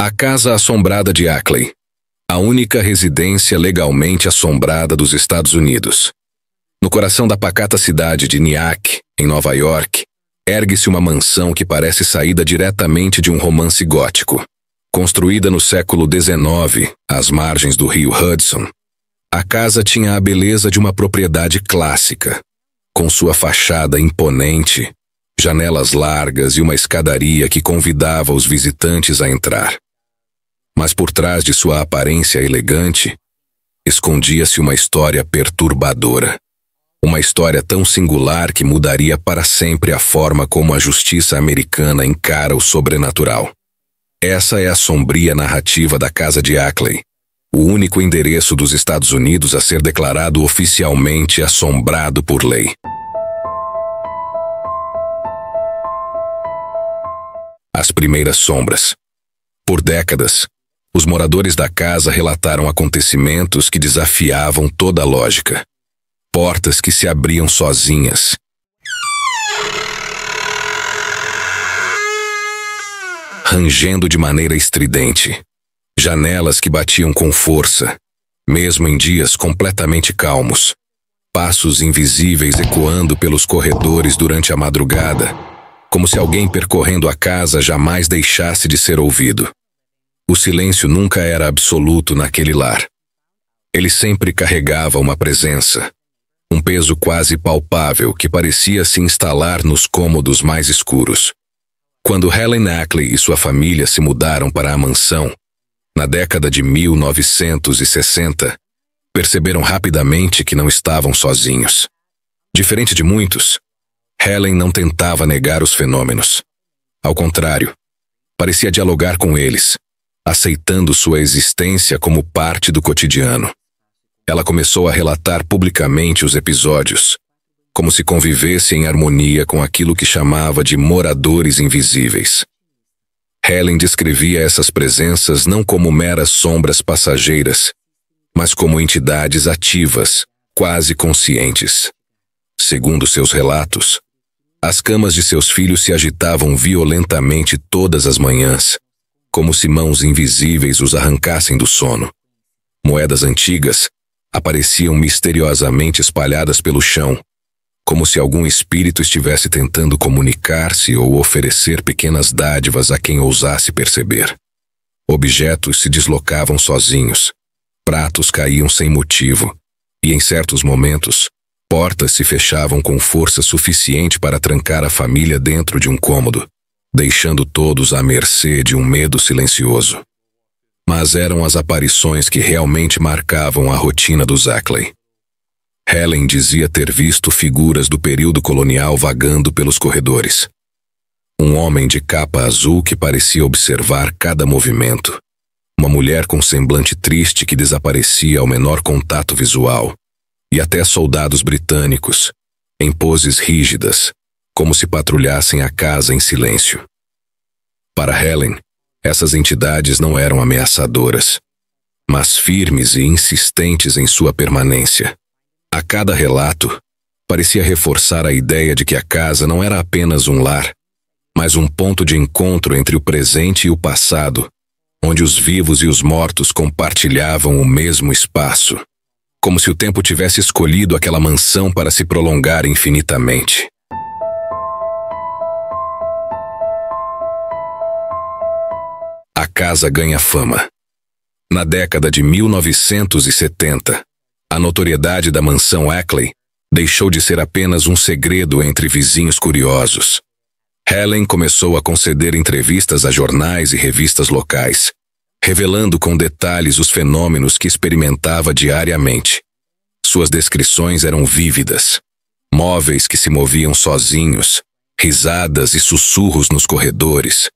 A Casa Assombrada de Ackley, a única residência legalmente assombrada dos Estados Unidos. No coração da pacata cidade de Nyack, em Nova York, ergue-se uma mansão que parece saída diretamente de um romance gótico. Construída no século XIX, às margens do rio Hudson, a casa tinha a beleza de uma propriedade clássica, com sua fachada imponente, janelas largas e uma escadaria que convidava os visitantes a entrar. Mas por trás de sua aparência elegante, escondia-se uma história perturbadora. Uma história tão singular que mudaria para sempre a forma como a justiça americana encara o sobrenatural. Essa é a sombria narrativa da Casa de Ackley, o único endereço dos Estados Unidos a ser declarado oficialmente assombrado por lei. As primeiras sombras. Por décadas, os moradores da casa relataram acontecimentos que desafiavam toda a lógica. Portas que se abriam sozinhas. Rangendo de maneira estridente. Janelas que batiam com força, mesmo em dias completamente calmos. Passos invisíveis ecoando pelos corredores durante a madrugada, como se alguém percorrendo a casa jamais deixasse de ser ouvido. O silêncio nunca era absoluto naquele lar. Ele sempre carregava uma presença, um peso quase palpável que parecia se instalar nos cômodos mais escuros. Quando Helen Ackley e sua família se mudaram para a mansão, na década de 1960, perceberam rapidamente que não estavam sozinhos. Diferente de muitos, Helen não tentava negar os fenômenos. Ao contrário, parecia dialogar com eles, aceitando sua existência como parte do cotidiano. Ela começou a relatar publicamente os episódios, como se convivesse em harmonia com aquilo que chamava de moradores invisíveis. Helen descrevia essas presenças não como meras sombras passageiras, mas como entidades ativas, quase conscientes. Segundo seus relatos, as camas de seus filhos se agitavam violentamente todas as manhãs, como se mãos invisíveis os arrancassem do sono. Moedas antigas apareciam misteriosamente espalhadas pelo chão, como se algum espírito estivesse tentando comunicar-se ou oferecer pequenas dádivas a quem ousasse perceber. Objetos se deslocavam sozinhos, pratos caíam sem motivo, e em certos momentos, portas se fechavam com força suficiente para trancar a família dentro de um cômodo, deixando todos à mercê de um medo silencioso. Mas eram as aparições que realmente marcavam a rotina dos Ackley. Helen dizia ter visto figuras do período colonial vagando pelos corredores. Um homem de capa azul que parecia observar cada movimento. Uma mulher com semblante triste que desaparecia ao menor contato visual. E até soldados britânicos, em poses rígidas, como se patrulhassem a casa em silêncio. Para Helen, essas entidades não eram ameaçadoras, mas firmes e insistentes em sua permanência. A cada relato, parecia reforçar a ideia de que a casa não era apenas um lar, mas um ponto de encontro entre o presente e o passado, onde os vivos e os mortos compartilhavam o mesmo espaço, como se o tempo tivesse escolhido aquela mansão para se prolongar infinitamente. A casa ganha fama. Na década de 1970, a notoriedade da mansão Ackley deixou de ser apenas um segredo entre vizinhos curiosos. Helen começou a conceder entrevistas a jornais e revistas locais, revelando com detalhes os fenômenos que experimentava diariamente. Suas descrições eram vívidas. Móveis que se moviam sozinhos, risadas e sussurros nos corredores,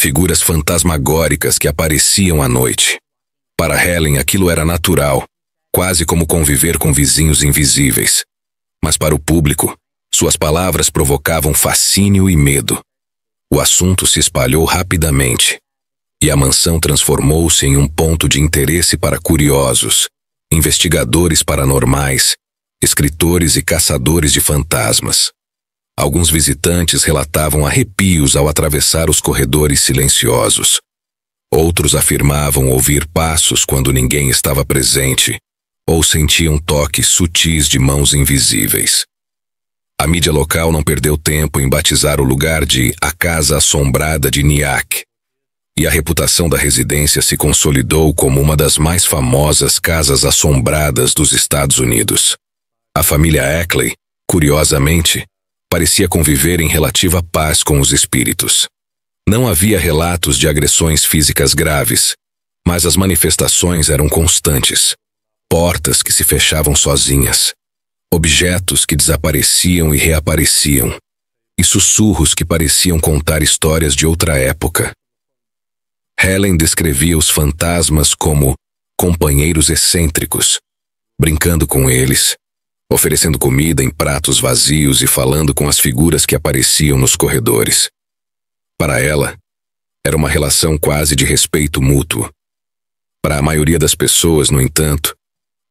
figuras fantasmagóricas que apareciam à noite. Para Helen aquilo era natural, quase como conviver com vizinhos invisíveis. Mas para o público, suas palavras provocavam fascínio e medo. O assunto se espalhou rapidamente, e a mansão transformou-se em um ponto de interesse para curiosos, investigadores paranormais, escritores e caçadores de fantasmas. Alguns visitantes relatavam arrepios ao atravessar os corredores silenciosos. Outros afirmavam ouvir passos quando ninguém estava presente, ou sentiam toques sutis de mãos invisíveis. A mídia local não perdeu tempo em batizar o lugar de a Casa Assombrada de Nyack, e a reputação da residência se consolidou como uma das mais famosas casas assombradas dos Estados Unidos. A família Ackley, curiosamente, parecia conviver em relativa paz com os espíritos. Não havia relatos de agressões físicas graves, mas as manifestações eram constantes. Portas que se fechavam sozinhas, objetos que desapareciam e reapareciam, e sussurros que pareciam contar histórias de outra época. Helen descrevia os fantasmas como companheiros excêntricos, brincando com eles, oferecendo comida em pratos vazios e falando com as figuras que apareciam nos corredores. Para ela, era uma relação quase de respeito mútuo. Para a maioria das pessoas, no entanto,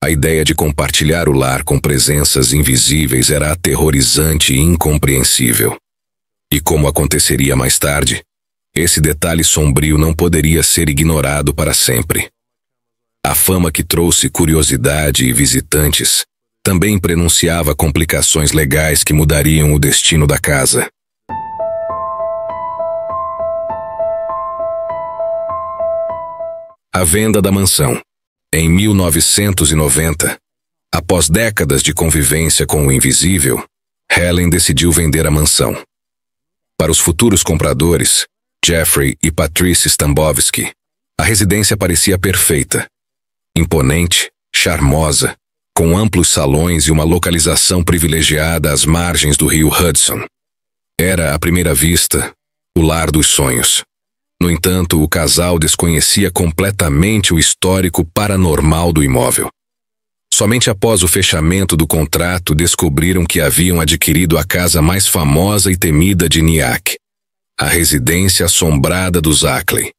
a ideia de compartilhar o lar com presenças invisíveis era aterrorizante e incompreensível. E como aconteceria mais tarde, esse detalhe sombrio não poderia ser ignorado para sempre. A fama que trouxe curiosidade e visitantes também prenunciava complicações legais que mudariam o destino da casa. A venda da mansão. Em 1990, após décadas de convivência com o invisível, Helen decidiu vender a mansão. Para os futuros compradores, Jeffrey e Patrice Stambovsky, a residência parecia perfeita. Imponente, charmosa, com amplos salões e uma localização privilegiada às margens do rio Hudson. Era, à primeira vista, o lar dos sonhos. No entanto, o casal desconhecia completamente o histórico paranormal do imóvel. Somente após o fechamento do contrato descobriram que haviam adquirido a casa mais famosa e temida de Nyack, a residência assombrada dos Ackley.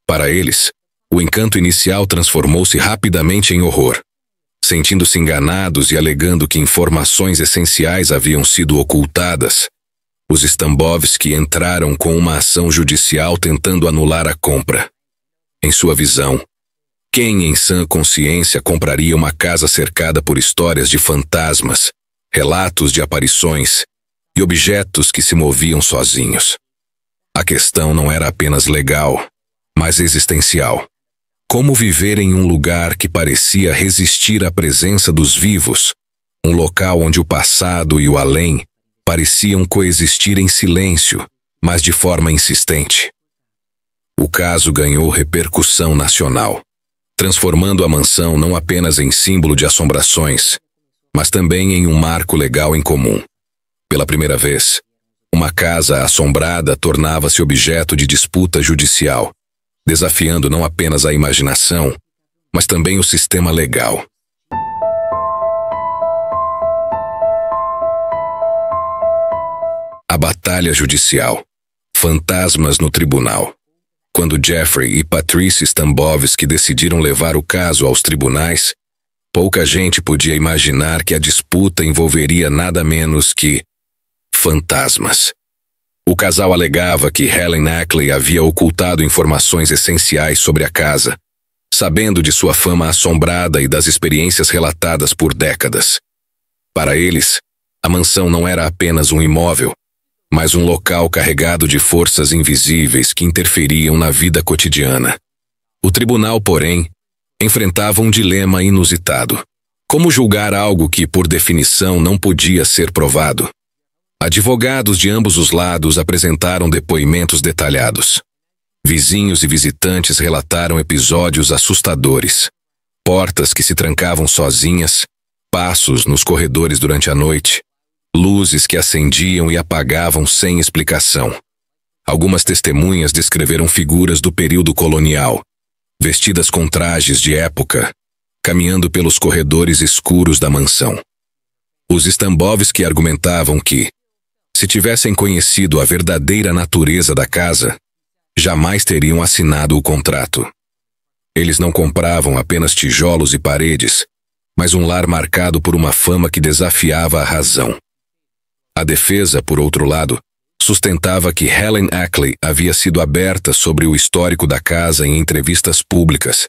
Para eles, o encanto inicial transformou-se rapidamente em horror. Sentindo-se enganados e alegando que informações essenciais haviam sido ocultadas, os Stambovsky entraram com uma ação judicial tentando anular a compra. Em sua visão, quem em sã consciência compraria uma casa cercada por histórias de fantasmas, relatos de aparições e objetos que se moviam sozinhos? A questão não era apenas legal, mas existencial. Como viver em um lugar que parecia resistir à presença dos vivos, um local onde o passado e o além pareciam coexistir em silêncio, mas de forma insistente? O caso ganhou repercussão nacional, transformando a mansão não apenas em símbolo de assombrações, mas também em um marco legal em comum. Pela primeira vez, uma casa assombrada tornava-se objeto de disputa judicial, desafiando não apenas a imaginação, mas também o sistema legal. A batalha judicial. Fantasmas no tribunal. Quando Jeffrey e Patrice Stambovsky decidiram levar o caso aos tribunais, pouca gente podia imaginar que a disputa envolveria nada menos que fantasmas. O casal alegava que Helen Ackley havia ocultado informações essenciais sobre a casa, sabendo de sua fama assombrada e das experiências relatadas por décadas. Para eles, a mansão não era apenas um imóvel, mas um local carregado de forças invisíveis que interferiam na vida cotidiana. O tribunal, porém, enfrentava um dilema inusitado. Como julgar algo que, por definição, não podia ser provado? Advogados de ambos os lados apresentaram depoimentos detalhados. Vizinhos e visitantes relataram episódios assustadores. Portas que se trancavam sozinhas, passos nos corredores durante a noite, luzes que acendiam e apagavam sem explicação. Algumas testemunhas descreveram figuras do período colonial, vestidas com trajes de época, caminhando pelos corredores escuros da mansão. Os Stambovsky argumentavam que, se tivessem conhecido a verdadeira natureza da casa, jamais teriam assinado o contrato. Eles não compravam apenas tijolos e paredes, mas um lar marcado por uma fama que desafiava a razão. A defesa, por outro lado, sustentava que Helen Ackley havia sido aberta sobre o histórico da casa em entrevistas públicas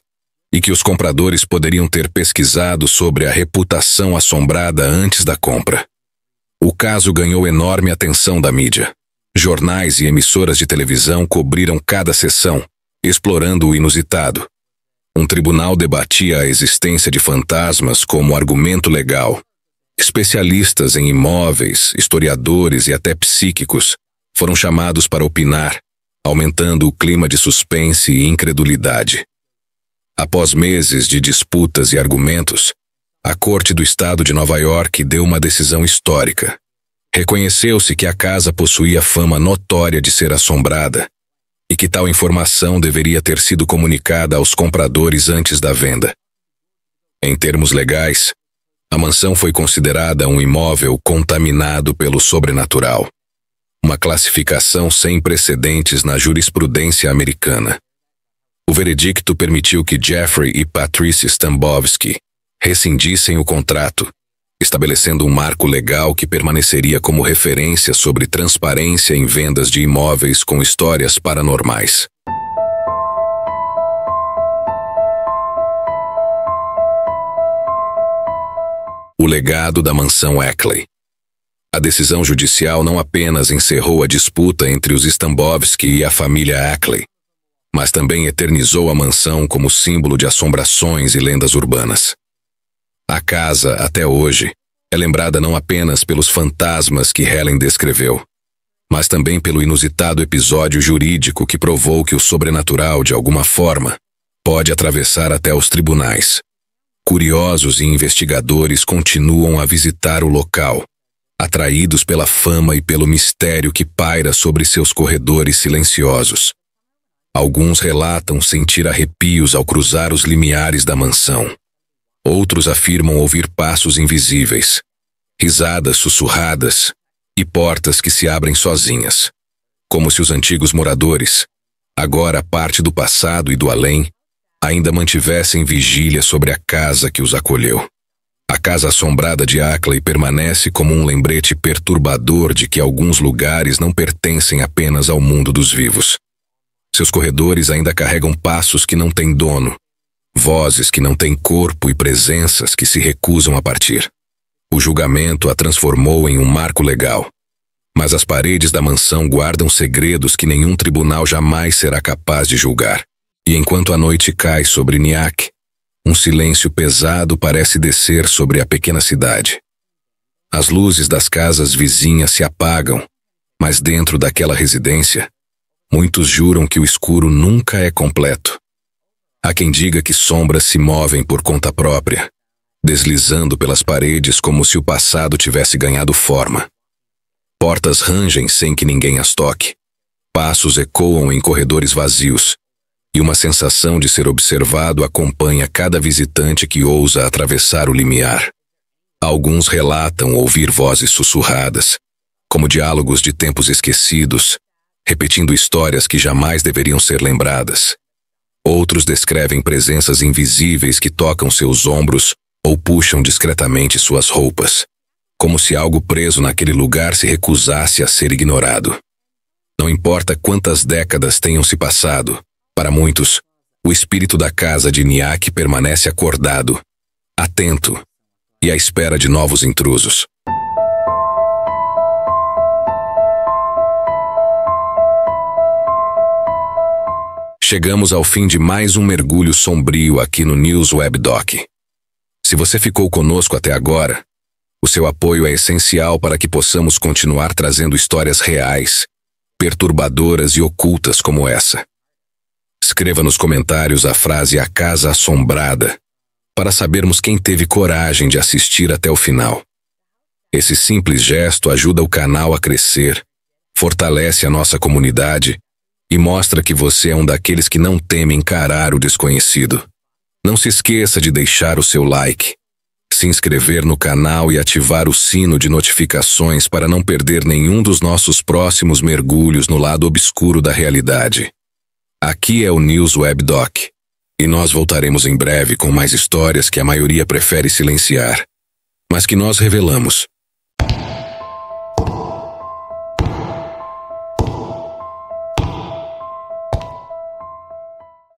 e que os compradores poderiam ter pesquisado sobre a reputação assombrada antes da compra. O caso ganhou enorme atenção da mídia. Jornais e emissoras de televisão cobriram cada sessão, explorando o inusitado. Um tribunal debatia a existência de fantasmas como argumento legal. Especialistas em imóveis, historiadores e até psíquicos foram chamados para opinar, aumentando o clima de suspense e incredulidade. Após meses de disputas e argumentos, a Corte do Estado de Nova York deu uma decisão histórica. Reconheceu-se que a casa possuía fama notória de ser assombrada e que tal informação deveria ter sido comunicada aos compradores antes da venda. Em termos legais, a mansão foi considerada um imóvel contaminado pelo sobrenatural, uma classificação sem precedentes na jurisprudência americana. O veredicto permitiu que Jeffrey e Patricia Stambovsky rescindissem o contrato, estabelecendo um marco legal que permaneceria como referência sobre transparência em vendas de imóveis com histórias paranormais. O legado da mansão Ackley. A decisão judicial não apenas encerrou a disputa entre os Stambovsky e a família Ackley, mas também eternizou a mansão como símbolo de assombrações e lendas urbanas. A casa, até hoje, é lembrada não apenas pelos fantasmas que Helen descreveu, mas também pelo inusitado episódio jurídico que provou que o sobrenatural, de alguma forma, pode atravessar até os tribunais. Curiosos e investigadores continuam a visitar o local, atraídos pela fama e pelo mistério que paira sobre seus corredores silenciosos. Alguns relatam sentir arrepios ao cruzar os limiares da mansão. Outros afirmam ouvir passos invisíveis, risadas sussurradas e portas que se abrem sozinhas, como se os antigos moradores, agora parte do passado e do além, ainda mantivessem vigília sobre a casa que os acolheu. A casa assombrada de Ackley permanece como um lembrete perturbador de que alguns lugares não pertencem apenas ao mundo dos vivos. Seus corredores ainda carregam passos que não têm dono, vozes que não têm corpo e presenças que se recusam a partir. O julgamento a transformou em um marco legal, mas as paredes da mansão guardam segredos que nenhum tribunal jamais será capaz de julgar. E enquanto a noite cai sobre Nyack, um silêncio pesado parece descer sobre a pequena cidade. As luzes das casas vizinhas se apagam, mas dentro daquela residência, muitos juram que o escuro nunca é completo. Há quem diga que sombras se movem por conta própria, deslizando pelas paredes como se o passado tivesse ganhado forma. Portas rangem sem que ninguém as toque. Passos ecoam em corredores vazios, e uma sensação de ser observado acompanha cada visitante que ousa atravessar o limiar. Alguns relatam ouvir vozes sussurradas, como diálogos de tempos esquecidos, repetindo histórias que jamais deveriam ser lembradas. Outros descrevem presenças invisíveis que tocam seus ombros ou puxam discretamente suas roupas, como se algo preso naquele lugar se recusasse a ser ignorado. Não importa quantas décadas tenham se passado, para muitos, o espírito da casa de Nyack permanece acordado, atento e à espera de novos intrusos. Chegamos ao fim de mais um mergulho sombrio aqui no News Web Doc. Se você ficou conosco até agora, o seu apoio é essencial para que possamos continuar trazendo histórias reais, perturbadoras e ocultas como essa. Escreva nos comentários a frase "A Casa Assombrada", para sabermos quem teve coragem de assistir até o final. Esse simples gesto ajuda o canal a crescer, fortalece a nossa comunidade e mostra que você é um daqueles que não teme encarar o desconhecido. Não se esqueça de deixar o seu like, se inscrever no canal e ativar o sino de notificações para não perder nenhum dos nossos próximos mergulhos no lado obscuro da realidade. Aqui é o News Web Doc, e nós voltaremos em breve com mais histórias que a maioria prefere silenciar, mas que nós revelamos.